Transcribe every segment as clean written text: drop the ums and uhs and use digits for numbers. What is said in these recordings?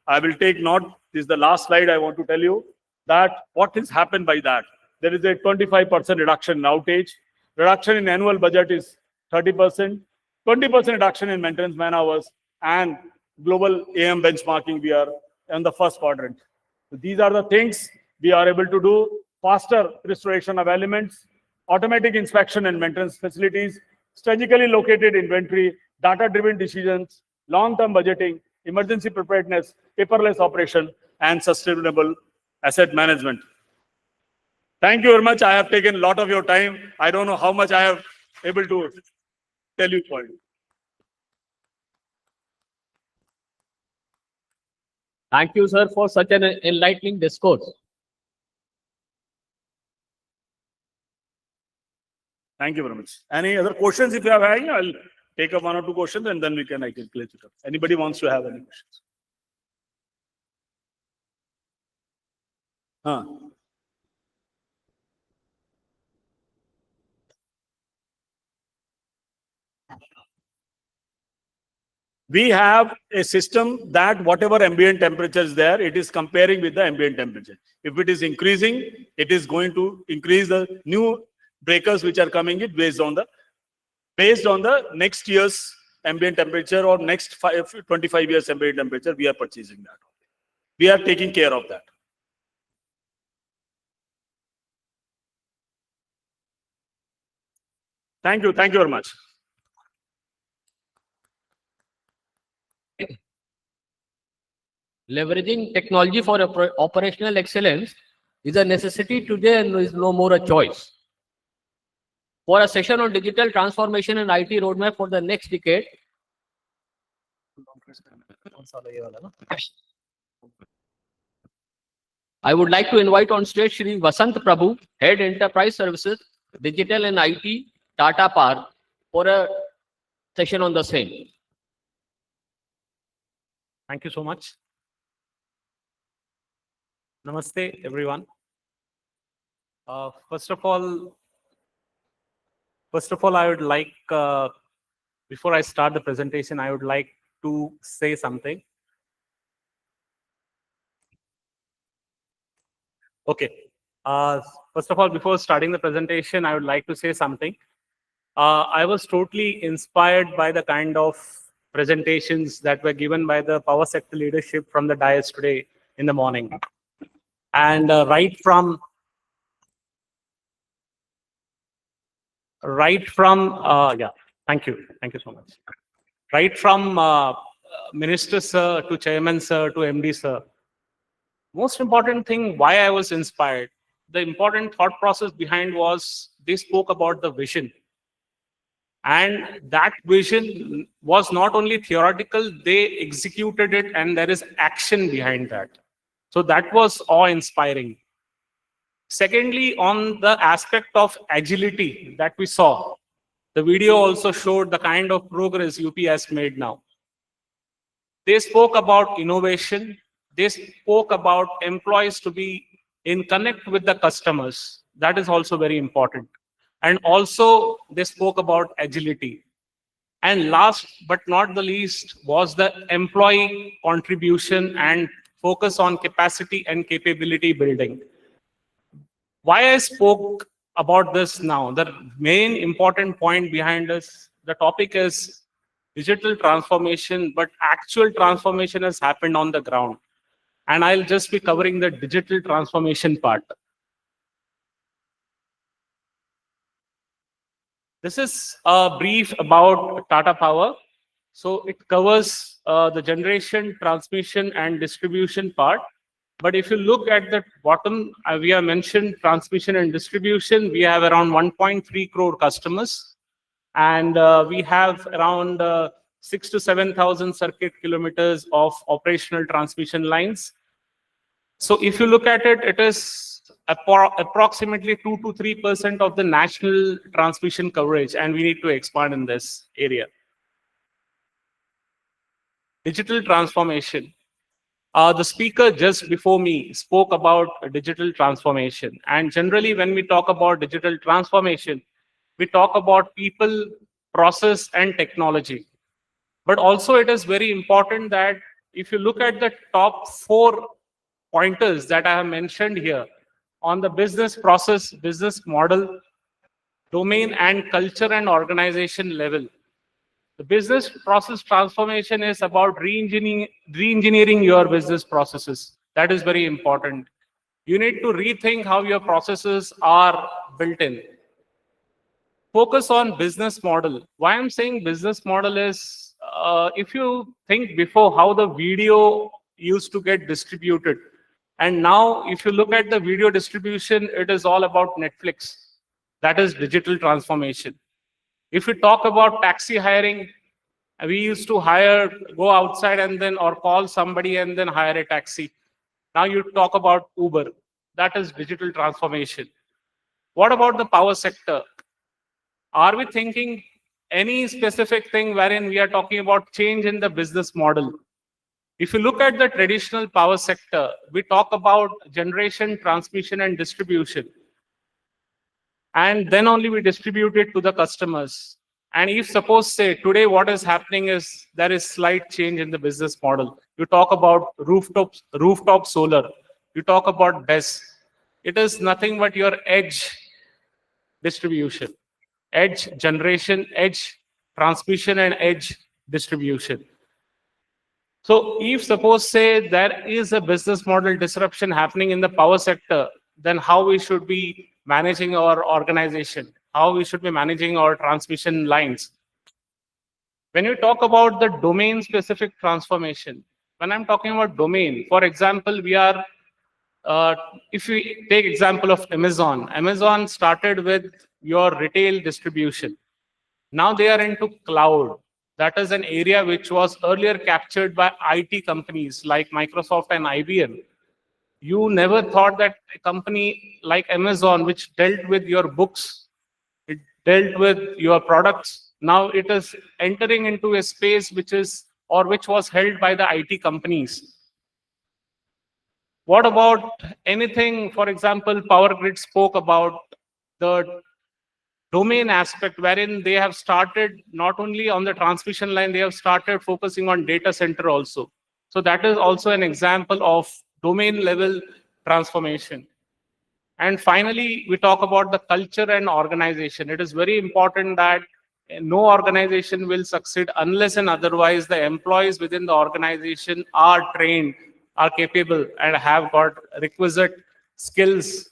I will take note. This is the last slide I want to tell you that what has happened by that. There is a 25% reduction in outage. Reduction in annual budget is 30%. 20% reduction in maintenance man hours, and global AM benchmarking, we are in the first quadrant. So these are the things we are able to do. Faster restoration of elements, automatic inspection and maintenance facilities, strategically located inventory, data-driven decisions, long-term budgeting, emergency preparedness, paperless operation, and sustainable asset management. Thank you very much. I have taken a lot of your time. I don't know how much I have able to tell you for you. Thank you, sir, for such an enlightening discourse. Thank you very much. Any other questions if you have any? I'll take up one or two questions and then I can close it up. Anybody wants to have any questions? We have a system that whatever ambient temperature is there, it is comparing with the ambient temperature. If it is increasing, it is going to increase the new breakers which are coming in based on the next year's ambient temperature or next 25 years ambient temperature. We are purchasing that. We are taking care of that. Thank you. Thank you very much. Leveraging technology for operational excellence is a necessity today and is no more a choice. For a session on digital transformation and IT roadmap for the next decade, I would like to invite on stage Shri Vasant Prabhu, Head Enterprise Services, Digital and IT, Tata Power, for a session on the same. Thank you so much. Namaste, everyone. First of all, I would like, before I start the presentation, I would like to say something. Okay. First of all, before starting the presentation, I would like to say something. I was totally inspired by the kind of presentations that were given by the power sector leadership from the dais today in the morning. And right from yeah, thank you so much. Right from Minister sir to Chairman sir to MD sir, most important thing why I was inspired, the important thought process behind was they spoke about the vision. And that vision was not only theoretical, they executed it and there is action behind that. So that was awe-inspiring. Secondly, on the aspect of agility that we saw, the video also showed the kind of progress UP has made now. They spoke about innovation. They spoke about employees to be in connect with the customers. That is also very important. And also they spoke about agility. And last but not the least was the employee contribution and focus on capacity and capability building. Why I spoke about this now, the main important point behind this, the topic is digital transformation, but actual transformation has happened on the ground. And I'll just be covering the digital transformation part. This is a brief about Tata Power. So it covers the generation, transmission, and distribution part. But if you look at the bottom, we have mentioned transmission and distribution. We have around 1.3 crore customers. And we have around 6,000 to 7,000 circuit kilometers of operational transmission lines. So if you look at it, it is approximately 2 to 3% of the national transmission coverage, and we need to expand in this area. Digital transformation. The speaker just before me spoke about digital transformation. And generally, when we talk about digital transformation, we talk about people, process, and technology. But also it is very important that if you look at the top 4 pointers that I have mentioned here on the business process, business model, domain, and culture and organization level, the business process transformation is about re-engineering your business processes. That is very important. You need to rethink how your processes are built in. Focus on business model. Why I'm saying business model is, if you think before how the video used to get distributed, and now if you look at the video distribution, it is all about Netflix. That is digital transformation. If we talk about taxi hiring, we used to go outside and then or call somebody and then hire a taxi. Now you talk about Uber. That is digital transformation. What about the power sector? Are we thinking any specific thing wherein we are talking about change in the business model? If you look at the traditional power sector, we talk about generation, transmission, and distribution. And then only we distribute it to the customers. And if suppose say today what is happening is there is slight change in the business model. You talk about rooftop solar. You talk about BESS. It is nothing but your edge distribution, edge generation, edge transmission, and edge distribution. So if suppose say there is a business model disruption happening in the power sector, then how we should be managing our organization, how we should be managing our transmission lines. When you talk about the domain specific transformation, when I'm talking about domain, for example, we are, if we take example of Amazon started with your retail distribution. Now they are into cloud. That is an area which was earlier captured by IT companies like Microsoft and IBM. You never thought that a company like Amazon, which dealt with your books, it dealt with your products, now it is entering into a space which was held by the IT companies. What about anything, for example, Power Grid spoke about the domain aspect wherein they have started not only on the transmission line, they have started focusing on data center also. So that is also an example of domain level transformation. And finally, we talk about the culture and organization. It is very important that no organization will succeed unless and otherwise the employees within the organization are trained, are capable, and have got requisite skills.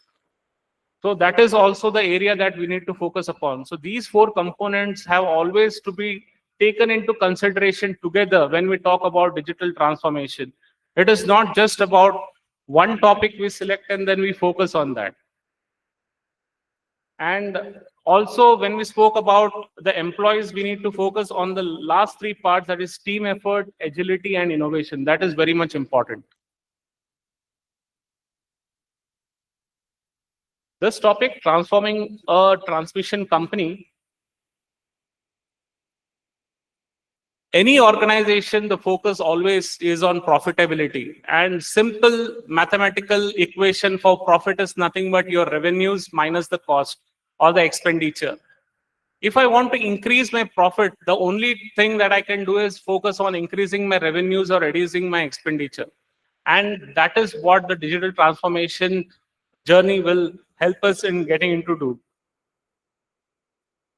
So that is also the area that we need to focus upon. So these 4 components have always to be taken into consideration together when we talk about digital transformation. It is not just about one topic we select and then we focus on that. And also when we spoke about the employees, we need to focus on the last 3 parts, that is team effort, agility, and innovation. That is very much important. This topic, transforming a transmission company. Any organization, the focus always is on profitability. And simple mathematical equation for profit is nothing but your revenues minus the cost or the expenditure. If I want to increase my profit, the only thing that I can do is focus on increasing my revenues or reducing my expenditure. And that is what the digital transformation journey will help us in getting into do.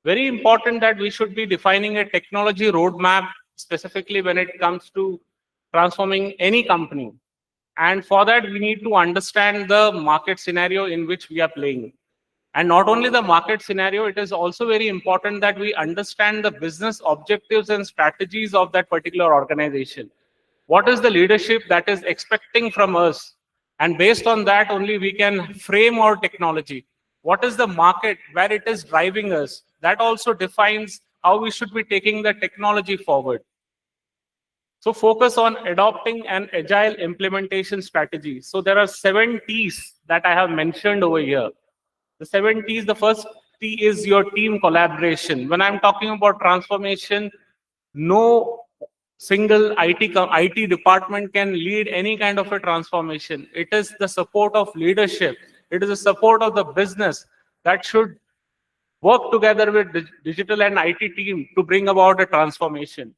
Very important that we should be defining a technology roadmap specifically when it comes to transforming any company. And for that, we need to understand the market scenario in which we are playing. And not only the market scenario, it is also very important that we understand the business objectives and strategies of that particular organization. What is the leadership that is expecting from us? And based on that, only we can frame our technology. What is the market where it is driving us? That also defines how we should be taking the technology forward. So focus on adopting an agile implementation strategy. So there are 7 T's that I have mentioned over here. The 7 T's, the first T is your team collaboration. When I'm talking about transformation, no single IT department can lead any kind of a transformation. It is the support of leadership. It is the support of the business that should work together with the digital and IT team to bring about a transformation.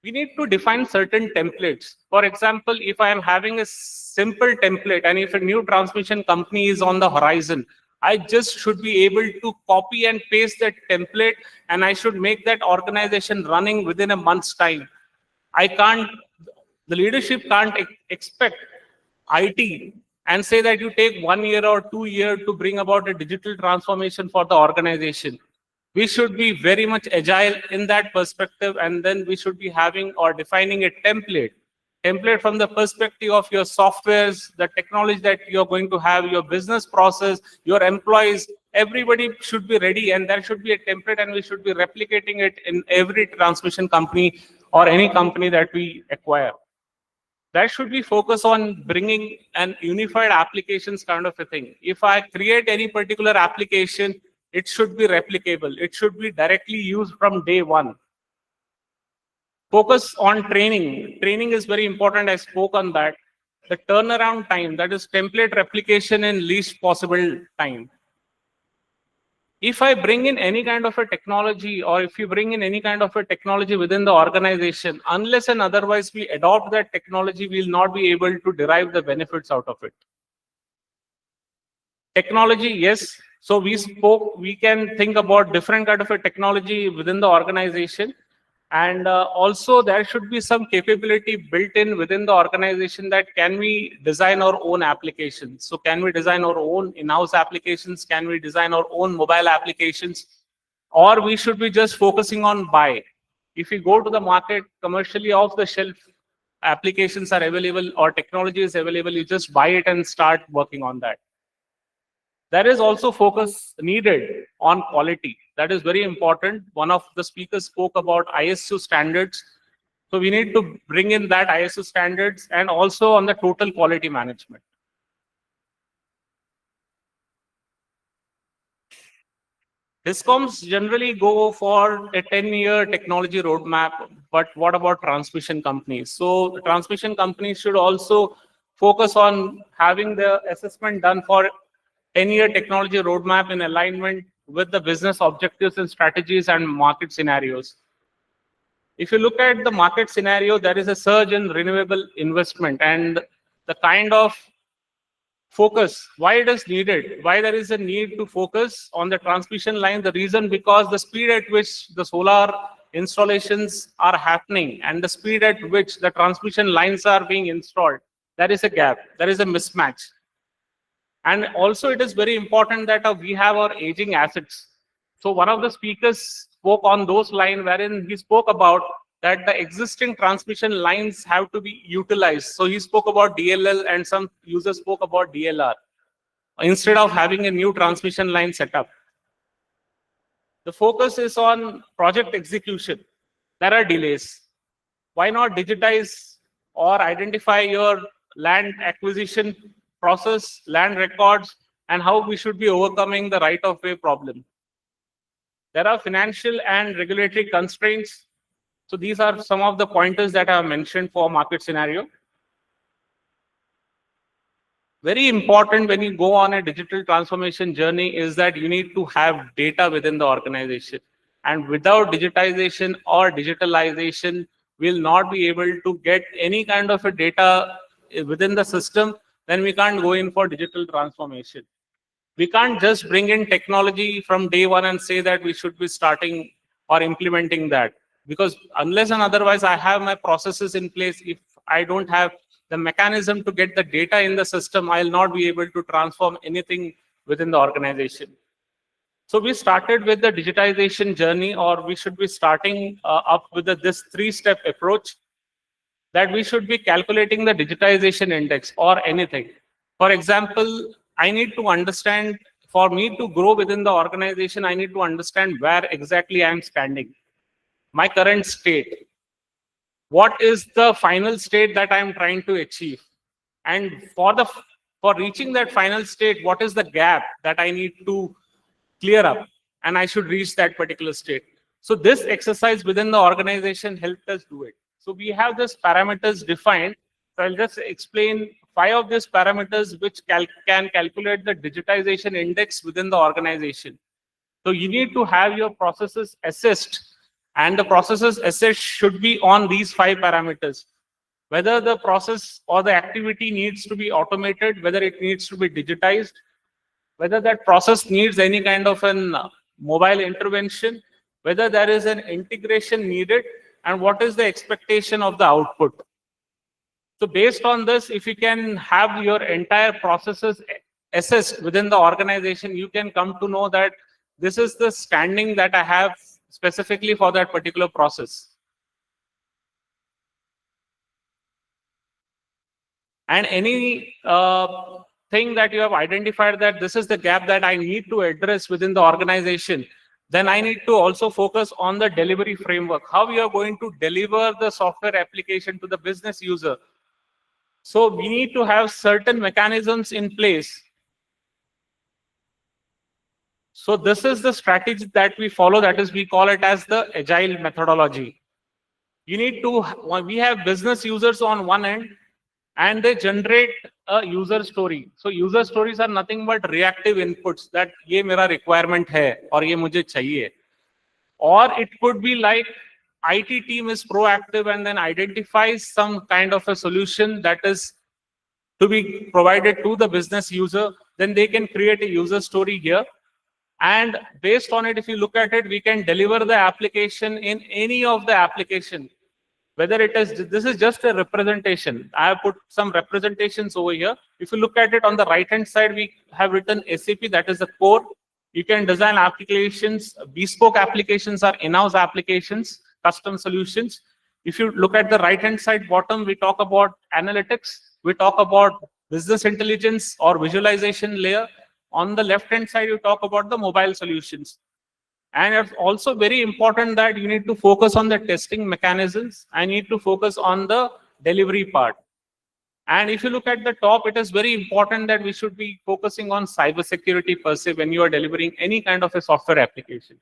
we need to define certain templates. For example, if I am having a simple template and if a new transmission company is on the horizon, I just should be able to copy and paste that template and I should make that organization running within a month's time. I can't, the leadership can't expect IT and say that you take 1 year or 2 years to bring about a digital transformation for the organization. We should be very much agile in that perspective, and then we should be having or defining a template from the perspective of your softwares, the technology that you're going to have, your business process, your employees. Everybody should be ready, and there should be a template, and we should be replicating it in every transmission company or any company that we acquire. That should be focused on bringing an unified applications kind of a thing. If I create any particular application, it should be replicable. It should be directly used from day one. Focus on training. Training is very important. I spoke on that. The turnaround time, that is template replication in least possible time. If I bring in any kind of a technology, or if you bring in any kind of a technology within the organization, unless and otherwise we adopt that technology, we will not be able to derive the benefits out of it. Technology, yes. So we can think about different kind of a technology within the organization. And also there should be some capability built in within the organization that can we design our own applications. So can we design our own in-house applications? Can we design our own mobile applications? Or we should be just focusing on buy. If you go to the market, commercially off the shelf applications are available or technology is available, you just buy it and start working on that. There is also focus needed on quality. That is very important. One of the speakers spoke about ISO standards. So we need to bring in that ISO standards and also on the total quality management. Discoms generally go for a 10-year technology roadmap, but what about transmission companies? So transmission companies should also focus on having the assessment done for 10-year technology roadmap in alignment with the business objectives and strategies and market scenarios. If you look at the market scenario, there is a surge in renewable investment, and the kind of focus, why it is needed, why there is a need to focus on the transmission line. The reason, because the speed at which the solar installations are happening and the speed at which the transmission lines are being installed, there is a gap, there is a mismatch. And also it is very important that we have our aging assets. So one of the speakers spoke on those lines, wherein he spoke about that the existing transmission lines have to be utilized. So he spoke about DLL and some users spoke about DLR instead of having a new transmission line set up. The focus is on project execution. There are delays. Why not digitize or identify your land acquisition process, land records, and how we should be overcoming the right-of-way problem? There are financial and regulatory constraints. So these are some of the pointers that I have mentioned for market scenario. Very important when you go on a digital transformation journey is that you need to have data within the organization. And without digitization or digitalization, we'll not be able to get any kind of a data within the system. Then we can't go in for digital transformation. We can't just bring in technology from day one and say that we should be starting or implementing that. Because unless and otherwise I have my processes in place, if I don't have the mechanism to get the data in the system, I'll not be able to transform anything within the organization. So we started with the digitization journey, or we should be starting up with this three-step approach, that we should be calculating the digitization index or anything. For example, I need to understand, for me to grow within the organization, I need to understand where exactly I am standing, my current state. What is the final state that I am trying to achieve? And for reaching that final state, what is the gap that I need to clear up? And I should reach that particular state. So this exercise within the organization helped us do it. So we have these parameters defined. So I'll just explain 5 of these parameters which can calculate the digitization index within the organization. So you need to have your processes assessed And the processes assessed should be on these 5 parameters. Whether the process or the activity needs to be automated, whether it needs to be digitized, whether that process needs any kind of an mobile intervention, whether there is an integration needed, and what is the expectation of the output. So based on this, if you can have your entire processes assessed within the organization, you can come to know that this is the standing that I have specifically for that particular process. And any thing that you have identified that this is the gap that I need to address within the organization, then I need to also focus on the delivery framework, how we are going to deliver the software application to the business user. So we need to have certain mechanisms in place. So this is the strategy that we follow, that is, we call it as the agile methodology. You need to, we have business users on one end, and they generate a user story. So user stories are nothing but reactive inputs that ye mera requirement hai aur ye mujhe chahiye. Or it could be like IT team is proactive and then identifies some kind of a solution that is to be provided to the business user. Then they can create a user story here. And based on it, if you look at it, we can deliver the application in any of the application. Whether it is, this is just a representation. I have put some representations over here. If you look at it on the right hand side, we have written SAP, that is the core. You can design applications, bespoke applications are in-house applications, custom solutions. If you look at the right hand side bottom, we talk about analytics, we talk about business intelligence or visualization layer. On the left hand side, you talk about the mobile solutions. And it's also very important that you need to focus on the testing mechanisms and you need to focus on the delivery part. And if you look at the top, it is very important that we should be focusing on cybersecurity per se when you are delivering any kind of a software application.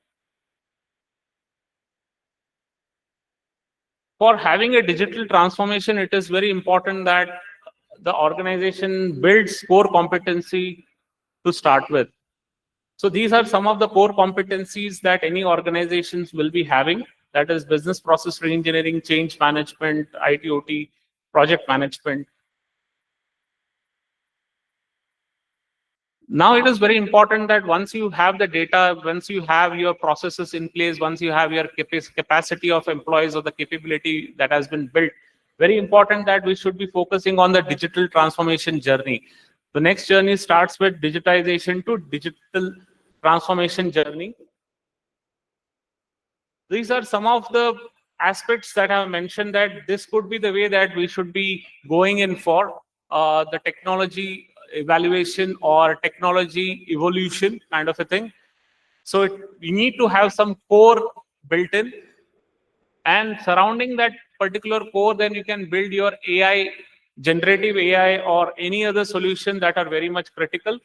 For having a digital transformation, it is very important that the organization builds core competency to start with. So these are some of the core competencies that any organizations will be having. That is business process reengineering, change management, IT/OT, project management. Now it is very important that once you have the data, once you have your processes in place, once you have your capacity of employees or the capability that has been built, very important that we should be focusing on the digital transformation journey. The next journey starts with digitization to digital transformation journey. These are some of the aspects that I have mentioned that this could be the way that we should be going in for the technology evaluation or technology evolution kind of a thing. So we need to have some core built in, and surrounding that particular core, then you can build your AI, generative AI or any other solution that are very much critical.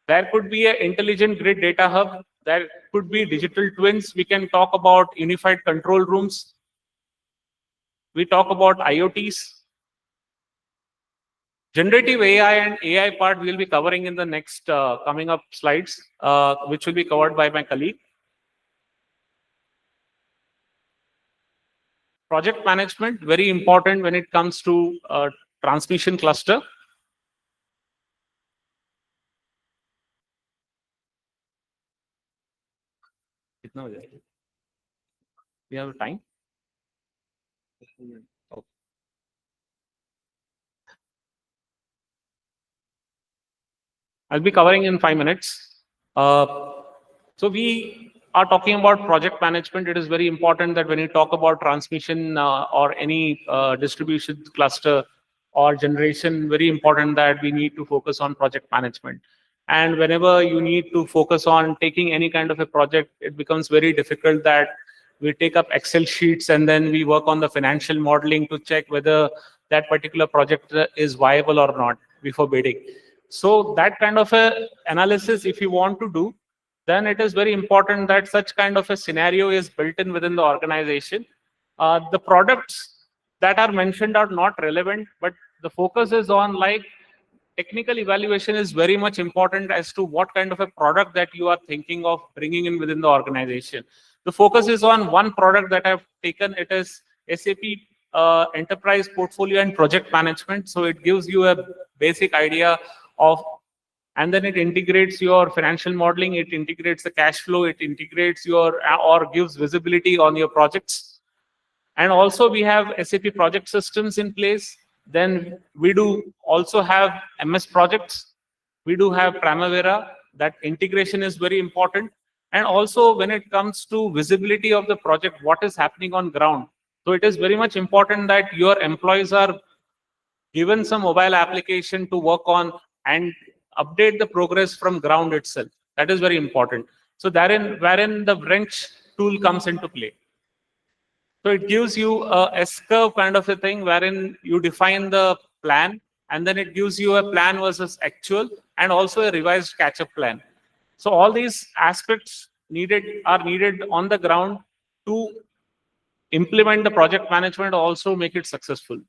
There could be an intelligent grid data hub. There could be digital twins. We can talk about unified control rooms. We talk about IoTs. Generative AI and AI part we'll be covering in the next coming up slides, which will be covered by my colleague. Project management, very important when it comes to transmission cluster. We have time? Okay. I'll be covering in 5 minutes. So we are talking about project management. It is very important that when you talk about transmission or any distribution cluster or generation, very important that we need to focus on project management. And whenever you need to focus on taking any kind of a project, it becomes very difficult that we take up Excel sheets and then we work on the financial modeling to check whether that particular project is viable or not before bidding. So that kind of a analysis, if you want to do, then it is very important that such kind of a scenario is built in within the organization. The products that are mentioned are not relevant, but the focus is on like technical evaluation is very much important as to what kind of a product that you are thinking of bringing in within the organization. The focus is on one product that I've taken. It is SAP Enterprise Portfolio and Project Management. So it gives you a basic idea of, and then it integrates your financial modeling, it integrates the cash flow, it integrates your or gives visibility on your projects. And also we have SAP project systems in place. Then we do also have MS projects. We do have Primavera. That integration is very important. And also when it comes to visibility of the project, what is happening on ground. So it is very much important that your employees are given some mobile application to work on and update the progress from ground itself. That is very important. So wherein the wrench tool comes into play. So it gives you a S-curve kind of a thing wherein you define the plan, and then it gives you a plan versus actual and also a revised catch-up plan. So all these aspects are needed on the ground to implement the project management, also make it successful.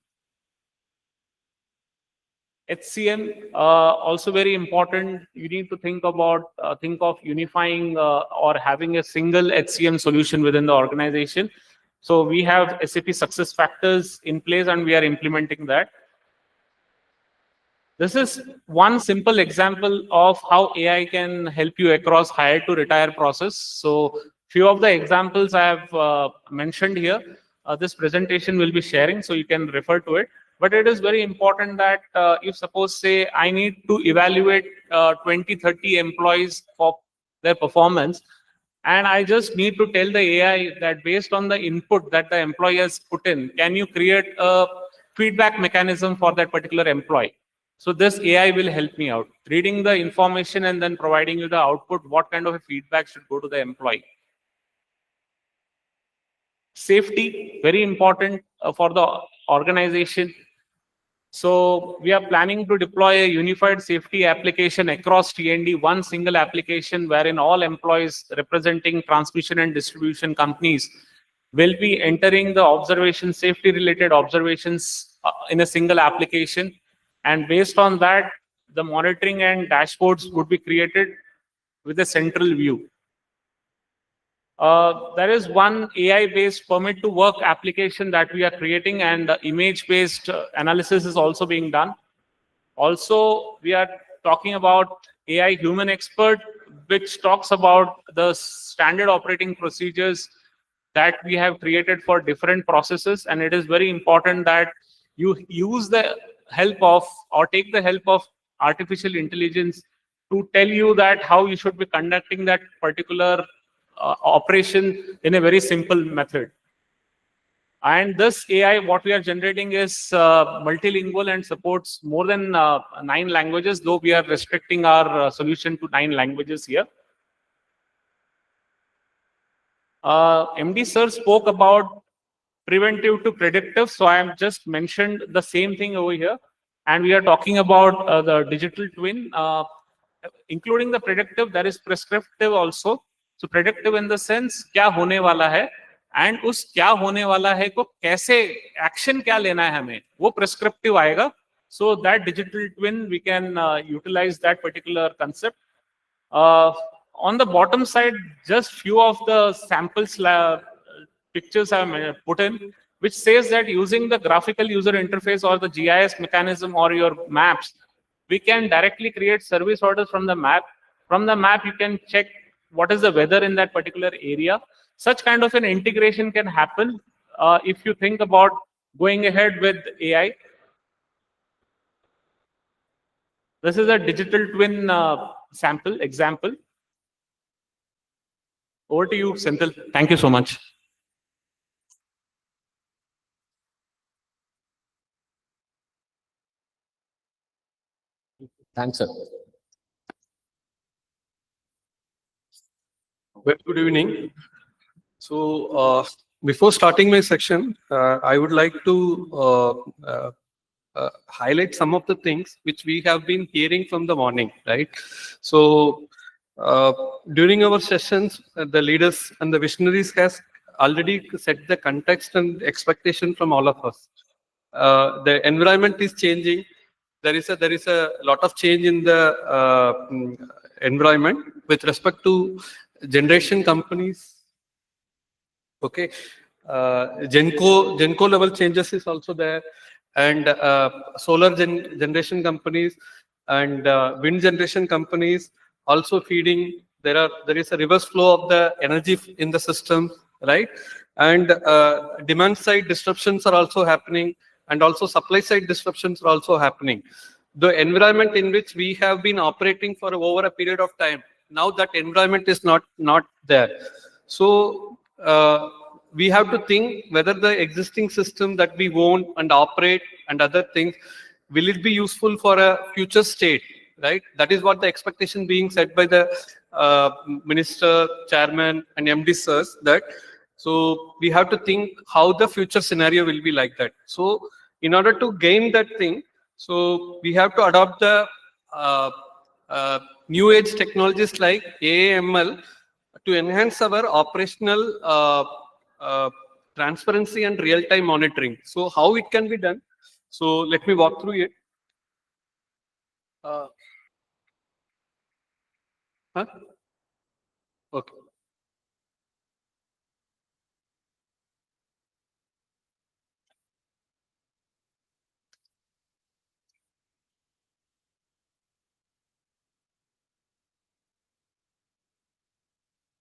HCM also very important. You need to think of unifying or having a single HCM solution within the organization. So we have SAP success factors in place and we are implementing that. This is one simple example of how AI can help you across hire to retire process. So few of the examples I have mentioned here, this presentation will be sharing, so you can refer to it. But it is very important that if suppose say I need to evaluate 20, 30 employees for their performance, and I just need to tell the AI that based on the input that the employee has put in, can you create a feedback mechanism for that particular employee? So this AI will help me out, reading the information and then providing you the output, what kind of a feedback should go to the employee. Safety, very important for the organization. So we are planning to deploy a unified safety application across T&D, one single application wherein all employees representing transmission and distribution companies will be entering the safety related observations in a single application. And based on that, the monitoring and dashboards would be created with a central view. There is one AI-based permit to work application that we are creating, and image-based analysis is also being done. Also, we are talking about AI human expert, which talks about the standard operating procedures that we have created for different processes. And it is very important that you use the help of or take the help of artificial intelligence to tell you that how you should be conducting that particular operation in a very simple method. And this AI, what we are generating is multilingual and supports more than 9 languages, though we are restricting our solution to 9 languages here. MD sir spoke about preventive to predictive. So I have just mentioned the same thing over here. And we are talking about the digital twin, including the predictive, there is prescriptive also. So predictive in the sense, क्या होने वाला है, and उस क्या होने वाला है को कैसे action क्या लेना है हमें, वो prescriptive आएगा. So that digital twin, we can utilize that particular concept. On the bottom side, just few of the samples pictures I have put in, which says that using the graphical user interface or the GIS mechanism or your maps, we can directly create service orders from the map. From the map, you can check what is the weather in that particular area. Such kind of an integration can happen if you think about going ahead with AI. This is a digital twin sample example. Over to you, Senthil. Thank you so much. Thanks, sir. Well, good evening. So before starting my section, I would like to highlight some of the things which we have been hearing from the morning, right? So during our sessions, the leaders and the visionaries has already set the context and expectation from all of us. The environment is changing. There is a lot of change in the environment with respect to generation companies, Okay. Genco level changes is also there, and solar generation companies and wind generation companies also feeding. There is a reverse flow of the energy in the system, right? And demand side disruptions are also happening, and also supply side disruptions are also happening. The environment in which we have been operating for over a period of time, now that environment is not there. So we have to think whether the existing system that we own and operate and other things, will it be useful for a future state, right? That is what the expectation being set by the minister, chairman, and MD sirs. That so we have to think how the future scenario will be like that. So in order to gain that thing, so we have to adopt the uh, new age technologies like AML to enhance our operational transparency and real-time monitoring. So how it can be done? So let me walk through it. Uh, huh? Okay.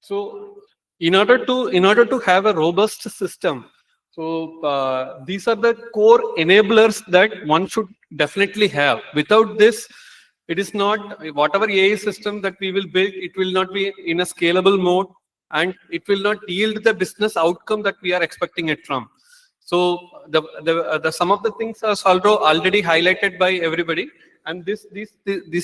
So in order to have a robust system, so these are the core enablers that one should definitely have. Without this, it is not whatever AI system that we will build. It will not be in a scalable mode, and it will not yield the business outcome that we are expecting it from. So the some of the things are already highlighted by everybody, and these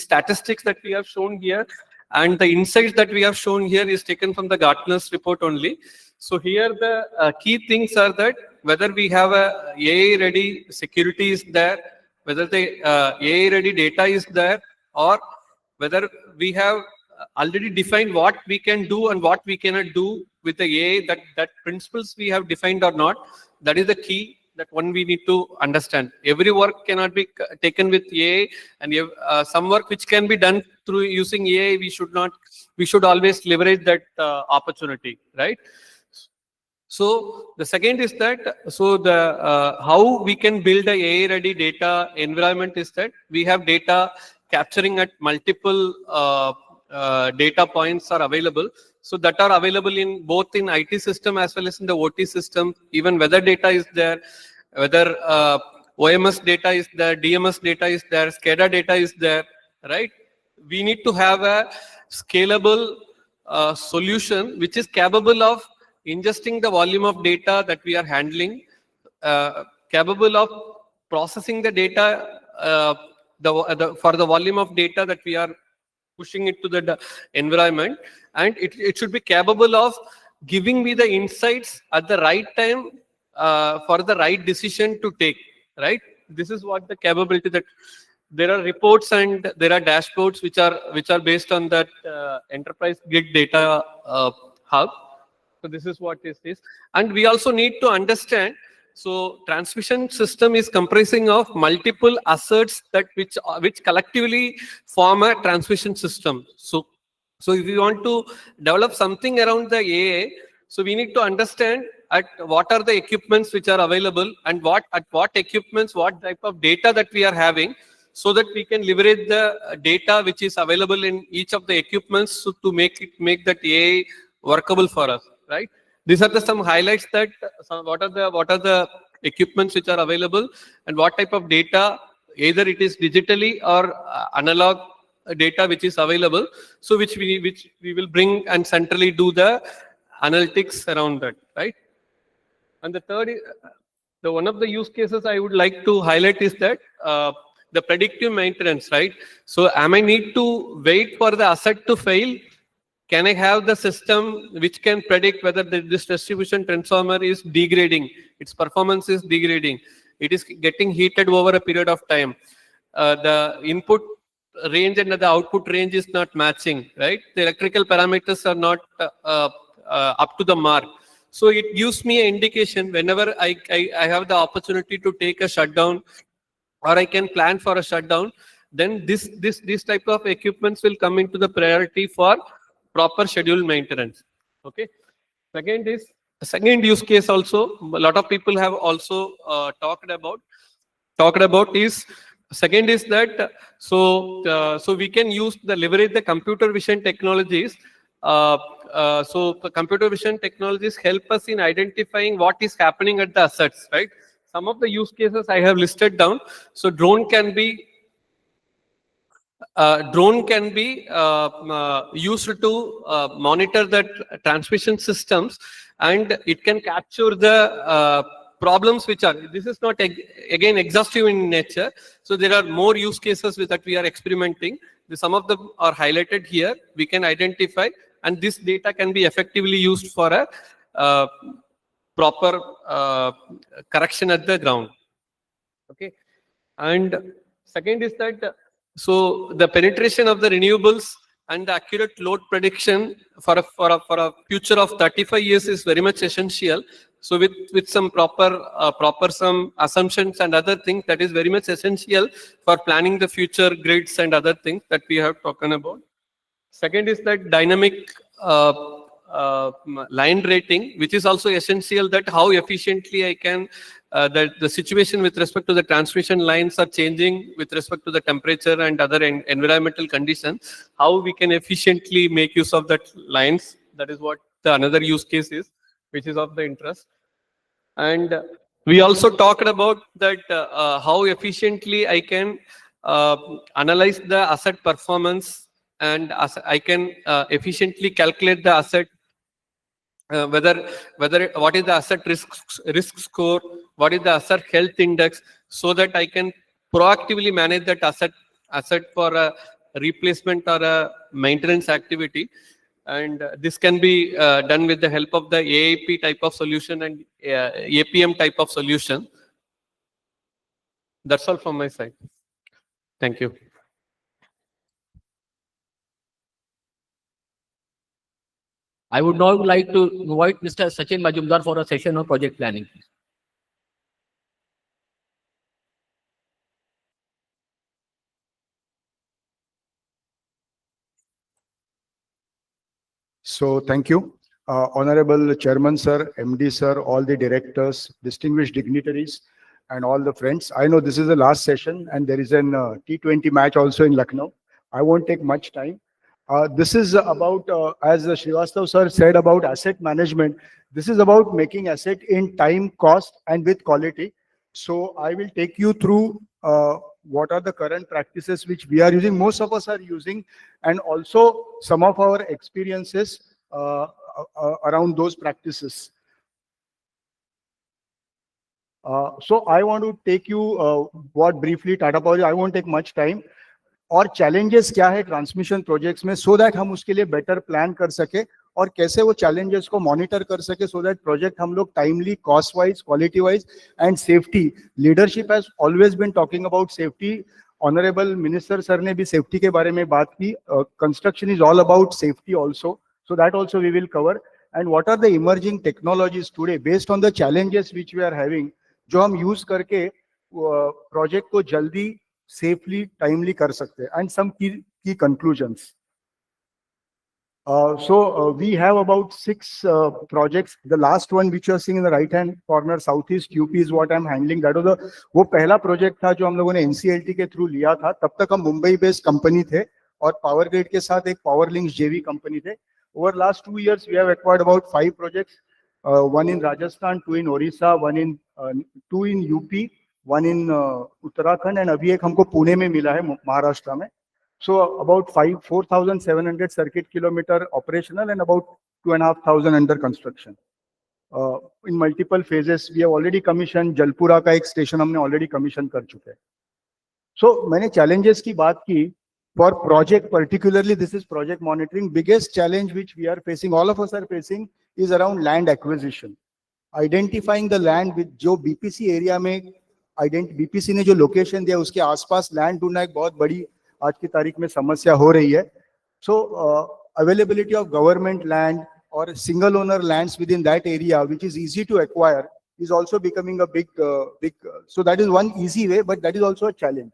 statistics that we have shown here and the insights that we have shown here is taken from the Gartner's report only. So here the key things are that whether we have a AI ready security is there, whether the AI ready data is there, or whether we have already defined what we can do and what we cannot do with the AI, that principles we have defined or not. That is the key that one we need to understand. Every work cannot be taken with AI, and some work which can be done through using AI, we should always leverage that opportunity, right? So the second is that, so the how we can build a AI ready data environment is that we have data capturing at multiple data points are available. So that are available in both in IT system as well as in the OT system. Even weather data is there, whether OMS data is there, DMS data is there, SCADA data is there, right? We need to have a scalable solution which is capable of ingesting the volume of data that we are handling, capable of processing the data, for the volume of data that we are pushing it to the environment, and it should be capable of giving me the insights at the right time for the right decision to take, right? This is what the capability that there are reports and there are dashboards which are based on that enterprise grid data hub. So this is what this is. And we also need to understand, so transmission system is comprising of multiple assets that which collectively form a transmission system. So if we want to develop something around the AI, so we need to understand at what are the equipments which are available, and what equipments, what type of data that we are having, so that we can leverage the data which is available in each of the equipments to make that AI workable for us, right? These are some highlights that what are the equipments which are available, and what type of data, either it is digitally or analog data which is available, so which we will bring and centrally do the analytics around that, right? And the third, the one of the use cases I would like to highlight is that the predictive maintenance, right? So am I need to wait for the asset to fail? Can I have the system which can predict whether this distribution transformer is degrading, its performance is degrading, it is getting heated over a period of time, the input range and the output range is not matching, right? The electrical parameters are not up to the mark. So it gives me an indication whenever I have the opportunity to take a shutdown, or I can plan for a shutdown, then this type of equipments will come into the priority for proper scheduled maintenance. Okay. Second is second use case also, a lot of people have also talked about is, second is that, so we can leverage the computer vision technologies. So the computer vision technologies help us in identifying what is happening at the assets, right? Some of the use cases I have listed down. So drone can be used to monitor the transmission systems, and it can capture the problems which are, this is not again exhaustive in nature, so there are more use cases with that we are experimenting. Some of them are highlighted here. We can identify, and this data can be effectively used for a proper correction at the ground. Okay. And second is that, so the penetration of the renewables and the accurate load prediction for a future of 35 years is very much essential. So with some proper some assumptions and other things, that is very much essential for planning the future grids and other things that we have talked about. Second is that dynamic line rating, which is also essential, that how efficiently I can, the situation with respect to the transmission lines are changing with respect to the temperature and other environmental conditions, how we can efficiently make use of that lines. That is what the another use case is, which is of the interest. And we also talked about that, how efficiently I can analyze the asset performance, and I can efficiently calculate the asset, whether what is the asset risk score, what is the asset health index, so that I can proactively manage that asset for a replacement or a maintenance activity. And this can be done with the help of the AIP type of solution and APM type of solution. That's all from my side. Thank you. I would now like to invite Mr. Sachin Majumdar for a session on project planning. So thank you. Honorable Chairman Sir, MD Sir, all the directors, distinguished dignitaries, and all the friends. I know this is the last session and there is an T20 match also in Lucknow. I won't take much time. This is about, as Srivastav Sir said about asset management, this is about making asset in time, cost, and with quality. So I will take you through what are the current practices which we are using, most of us are using, and also some of our experiences around those practices. So I want to take you what briefly Tata Power, I won't take much time. और challenges क्या है transmission projects में, so that हम उसके लिए better plan कर सके और कैसे वो challenges को monitor कर सके, so that project हम लोग timely, cost wise, quality wise, and safety. Leadership has always been talking about safety. Honorable Minister Sir ने भी safety के बारे में बात की. Construction is all about safety also, so that also we will cover. And what are the emerging technologies today based on the challenges which we are having, जो हम use करके project को जल्दी safely, timely कर सकते हैं, and some key conclusions. So we have about 6 projects. The last one which you are seeing in the right hand corner, Southeast UP, is what I'm handling. That was वो पहला project था जो हम लोगों ने NCLT के through लिया था. तब तक हम मुंबई based company थे और Power Grid के साथ एक Power Links JV company थे. Over last 2 years, we have acquired about 5 projects. One in Rajasthan, 2 in Orissa, 2 in UP, 1 in Uttarakhand, and अभी एक हमको पुणे में मिला है महाराष्ट्र में. So about 4,700 circuit kilometer operational and about 2,500 under construction. In multiple phases, we have already commissioned. Jalpura का एक station हमने already commission कर चुके हैं. So मैंने challenges की बात की. For project particularly, this is project monitoring. Biggest challenge which we are facing, all of us are facing, is around land acquisition. Identifying the land with जो BPC area में BPC ने जो location दिया उसके आसपास land ढूंढना एक बहुत बड़ी आज की तारीख में समस्या हो रही है. So availability of government land or single owner lands within that area, which is easy to acquire, is also becoming a big. So that is one easy way, but that is also a challenge.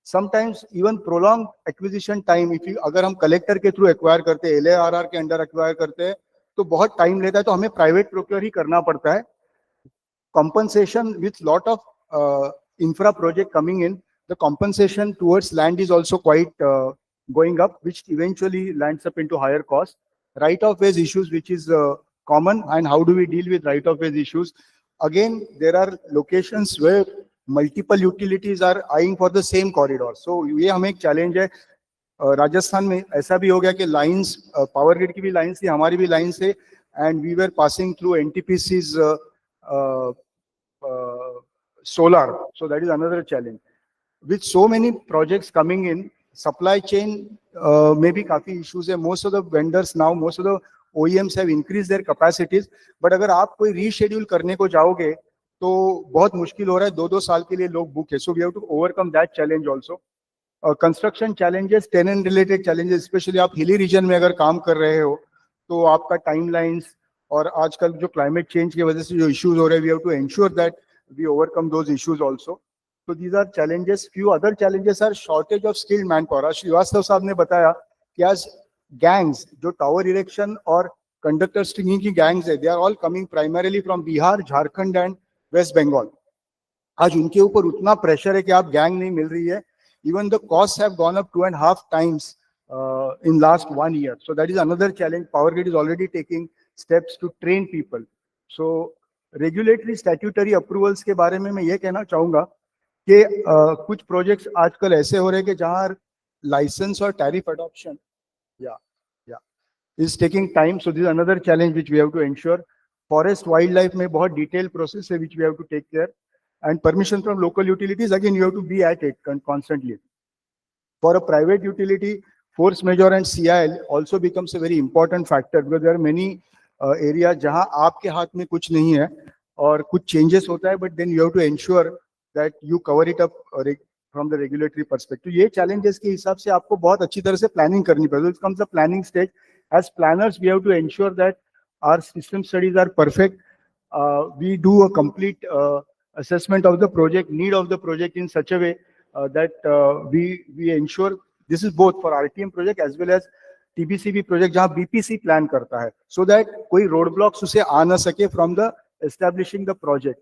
Sometimes even prolonged acquisition time, if you अगर हम collector के through acquire करते हैं, LARR के under acquire करते हैं, तो बहुत टाइम लेता है, तो हमें प्राइवेट प्रोक्योर ही करना पड़ता है. Compensation with lot of infra project coming in, the compensation towards land is also quite going up, which eventually lands up into higher cost. Right of ways issues, which is common, and how do we deal with right of ways issues? Again, there are locations where multiple utilities are eyeing for the same corridor. So ये हमें एक challenge है. राजस्थान में ऐसा भी हो गया कि लाइंस, पावर ग्रिड की भी लाइंस थी, हमारी भी लाइंस है, and we were passing through NTPC's solar. So that is another challenge. With so many projects coming in, supply chain maybe काफी issues है. Most of the vendors now, most of the OEMs have increased their capacities. But अगर आप कोई reschedule करने को जाओगे तो बहुत मुश्किल हो रहा है. 2-2 साल के लिए लोग बुक है. So we have to overcome that challenge also. Construction challenges, tenant related challenges, especially आप hilly region में अगर काम कर रहे हो तो आपका timelines और आजकल जो climate change की वजह से जो issues हो रहे हैं, we have to ensure that we overcome those issues also. So these are challenges. Few other challenges are shortage of skilled manpower. Srivastava साहब ने बताया कि आज gangs जो tower erection और conductor stringing की gangs है, they are all coming primarily from Bihar, Jharkhand and West Bengal. आज उनके ऊपर उतना pressure है कि आप gang नहीं मिल रही है. Even the costs have gone up 2.5 times in last 1 year. So that is another challenge. Power Grid is already taking steps to train people. So regulatory statutory approvals के बारे में मैं ये कहना चाहूँगा कि कुछ projects आजकल ऐसे हो रहे हैं कि जहाँ license और tariff adoption is taking time. So this is another challenge which we have to ensure. Forest wildlife में बहुत detailed process है which we have to take care. And permission from local utilities, again, you have to be at it constantly. For a private utility, force majeure and CIL also becomes a very important factor because there are many areas जहाँ आपके हाथ में कुछ नहीं है और कुछ changes होता है, but then you have to ensure that you cover it up from the regulatory perspective. ये challenges के हिसाब से आपको बहुत अच्छी तरह से planning करनी पड़ेगी. It comes the planning stage. As planners, we have to ensure that our system studies are perfect. We do a complete assessment of the project, need of the project in such a way that we ensure this is both for RTM project as well as TBCB project जहाँ BPC plan करता है, so that कोई roadblocks उसे आ ना सके from the establishing the project.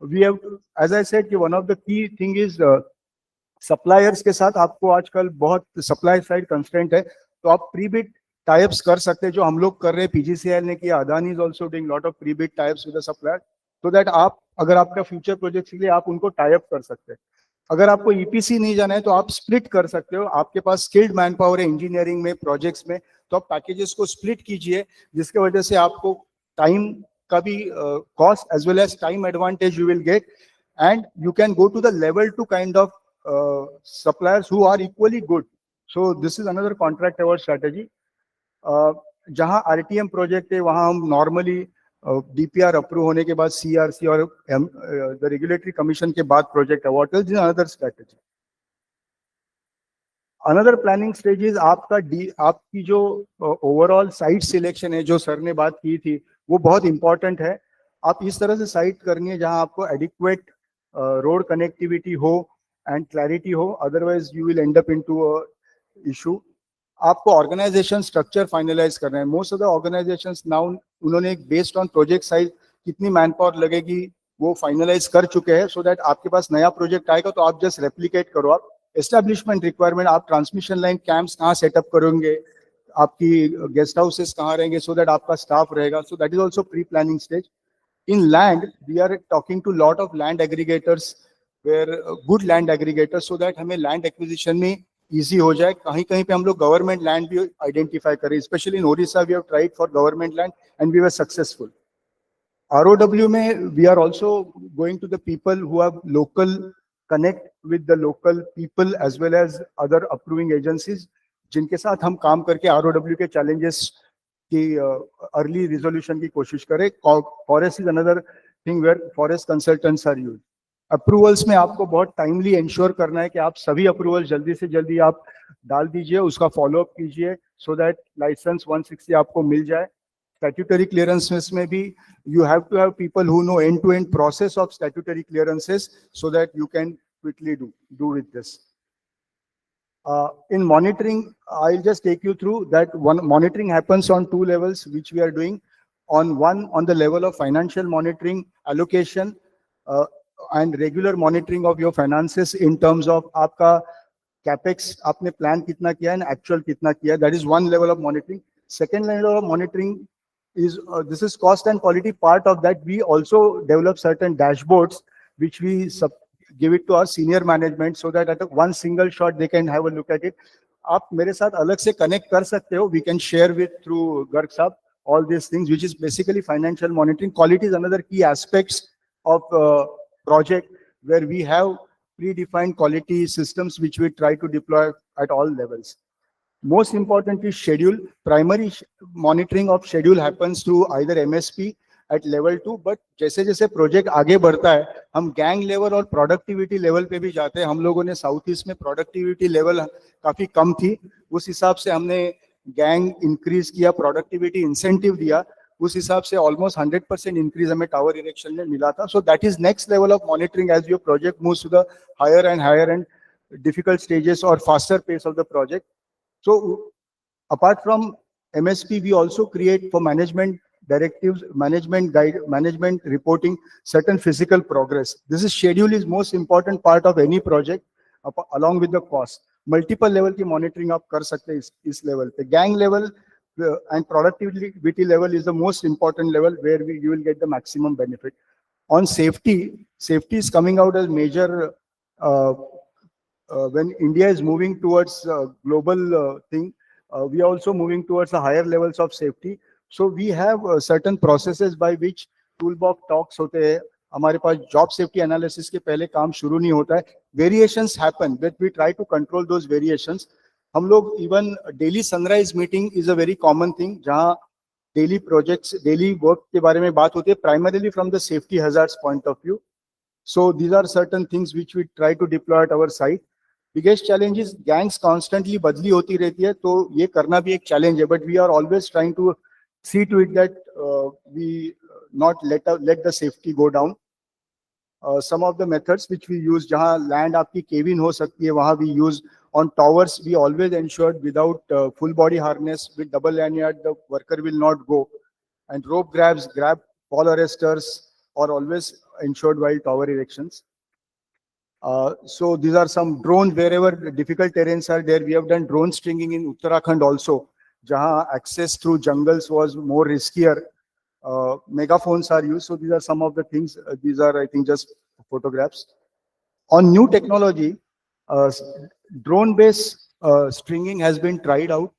We have, as I said, कि one of the key thing is suppliers के साथ आपको आजकल बहुत supply side constraint है, तो आप pre-bid tie-ups कर सकते हैं, जो हम लोग कर रहे हैं. PGCIL ने किया, Adani is also doing lot of pre-bid tie-ups with the supplier, so that आप अगर आपका फ्यूचर प्रोजेक्ट के लिए आप उनको टाई अप कर सकते हैं. अगर आपको ईपीसी नहीं जाना है तो आप स्प्लिट कर सकते हो. आपके पास स्किल्ड मैन पावर है इंजीनियरिंग में, प्रोजेक्ट्स में, तो आप पैकेजेस को स्प्लिट कीजिए, जिसके वजह से आपको टाइम का भी cost as well as time advantage you will get, and you can go to the level two kind of suppliers who are equally good. So this is another contract award strategy. जहां RTM project है वहां हम normally DPR approve होने के बाद CRC और the regulatory commission के बाद project award. This is another strategy. Another planning stage is आपकी जो ओवरऑल साइट सिलेक्शन है, जो सर ने बात की थी, वो बहुत इंपॉर्टेंट है. आप इस तरह से साइट करनी है जहां आपको एडिक्वेट रोड कनेक्टिविटी हो एंड क्लैरिटी हो, otherwise you will and up into a issue. आपको ऑर्गेनाइजेशन स्ट्रक्चर फाइनलाइज करना है. Most of the organisations now उन्होंने बेस्ड ऑन प्रोजेक्ट साइज कितनी मैन पावर लगेगी वो फाइनलाइज कर चुके हैं, सो दैट आपके पास नया प्रोजेक्ट आएगा तो आप जस्ट रेप्लिकेट करो. आप एस्टेब्लिशमेंट रिक्वायरमेंट, आप ट्रांसमिशन लाइन कैंप्स कहाँ सेटअप करोगे, आपकी गेस्ट हाउसेस कहाँ रहेंगे, सो दैट आपका स्टाफ रहेगा. So that is also pre planning stage. In land, we are talking to lot of land aggregators, where good land aggregators, so that हमें land acquisition में easy हो जाए. कहीं कहीं पे हम लोग government land भी identify करें. Especially in Orissa, we have tried for government land and we were successful. ROW में we are also going to the people who have local connect with the local people as well as other approving agencies, जिनके साथ हम काम करके ROW के challenges की early resolution की कोशिश करें. Forest is another thing where forest consultants are used. Approvals में आपको बहुत टाइमली इंश्योर करना है कि आप सभी अप्रूवल जल्दी से जल्दी आप डाल दीजिए, उसका फॉलोअप कीजिए, सो दैट लाइसेंस 160 आपको मिल जाए. स्टैट्यूटरी क्लियरेंसेस में भी you have to have people who know end to end process of statutory clearances, so that you can quickly do with this. In monitoring, I'll just take you through that. One monitoring happens on two levels, which we are doing. On the level of financial monitoring, allocation, uh, and regular monitoring of your finances in terms of आपका capex आपने plan कितना किया and actual कितना किया. That is one level of monitoring. Second level of monitoring is this is cost and quality. Part of that, we also develop certain dashboards which we give it to our senior management so that at one single shot they can have a look at it. आप मेरे साथ अलग से connect कर सकते हो. We can share with through Garg Sahab all these things, which is basically financial monitoring. Quality is another key aspects of project where we have predefined quality systems which we try to deploy at all levels. Most important is schedule. Primary monitoring of schedule happens through either MSP at level 2, but जैसे जैसे project आगे बढ़ता है, हम gang level और productivity level पे भी जाते हैं. हम लोगों ने South East में productivity level काफी कम थी. उस हिसाब से हमने gang increase किया, productivity incentive दिया. उस हिसाब से almost 100% increase हमें tower erection में मिला था. So that is next level of monitoring as your project moves to the higher and difficult stages or faster pace of the project. So apart from MSP, we also create for management directives, management guide, management reporting, certain physical progress. This is schedule is most important part of any project along with the cost. Multiple level की monitoring आप कर सकते हैं इस level पे. Gang level and productivity level is the most important level where you will get the maximum benefit. On safety, safety is coming out as major when India is moving towards global thing, we are also moving towards the higher levels of safety. So we have certain processes by which toolbox talks होते हैं. हमारे पास job safety analysis के पहले काम शुरू नहीं होता है. Variations happen, but we try to control those variations. हम लोग even daily sunrise meeting is a very common thing जहाँ daily projects, daily work के बारे में बात होती है, primarily from the safety hazards point of view. So these are certain things which we try to deploy at our site. Biggest challenge is gangs constantly बदली होती रहती है, तो ये करना भी एक challenge है. But we are always trying to see to it that we not let the safety go down. Some of the methods which we use, जहाँ land आपकी cave-in हो सकती है, वहाँ we use. On towers, we always ensured without full body harness with double lanyard, the worker will not go. And rope grab fall arresters are always ensured while tower erections. So these are some drones wherever difficult terrains are there. We have done drone stringing in Uttarakhand also, jahan access through jungles was more riskier. Megaphones are used. So these are some of the things. These are, I think, just photographs. On new technology, drone-based stringing has been tried out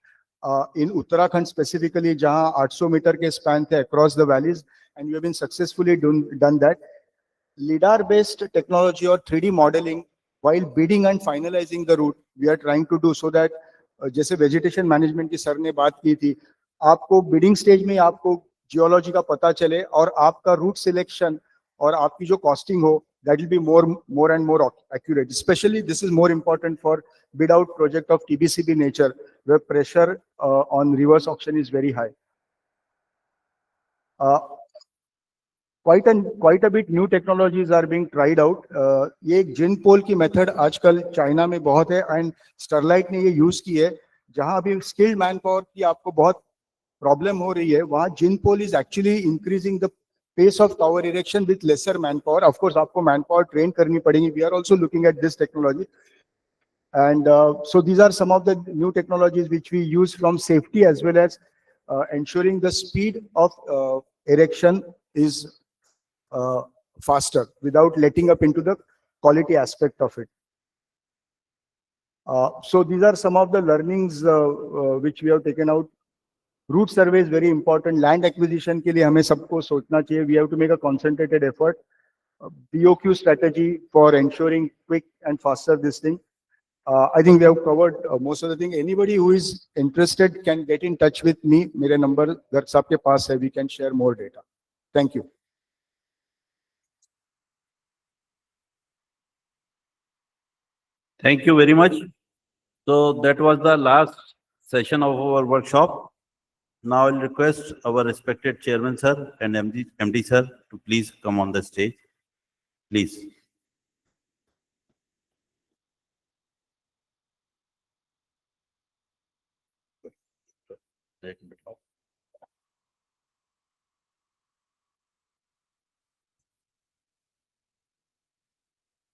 in Uttarakhand specifically, jahan 800 meter ke span the across the valleys, and we have been successfully done that. LiDAR-based technology or 3D modeling while bidding and finalizing the route, we are trying to do so that जैसे vegetation management की sir ने बात की थी, आपको bidding stage में आपको geology का पता चले और आपका route selection और आपकी जो costing हो, that will be more and more accurate. Especially this is more important for bid out project of TBCB nature, where pressure on reverse auction is very high. Quite a bit new technologies are being tried out. ये एक जिन पोल की method आजकल China में बहुत है and Sterlite ने ये use की है. जहां अभी स्किल्ड मैन पावर की आपको बहुत प्रॉब्लम हो रही है, वहां gin pole is actually increasing the pace of tower erection with lesser manpower. Of course, आपको manpower train करनी पड़ेगी. We are also looking at this technology. And so these are some of the new technologies which we use from safety as well as ensuring the speed of erection is faster without letting up into the quality aspect of it. So these are some of the learnings which we have taken out. Route survey is very important. Land acquisition के लिए हमें सबको सोचना चाहिए. We have to make a concentrated effort. BOQ strategy for ensuring quick and faster this thing. I think we have covered most of the thing. Anybody who is interested can get in touch with me. मेरे number घर सबके पास है. We can share more data. Thank you. Thank you very much. So that was the last session of our workshop. Now I'll request our respected chairman sir and MD sir to please come on the stage. Please. एक minute.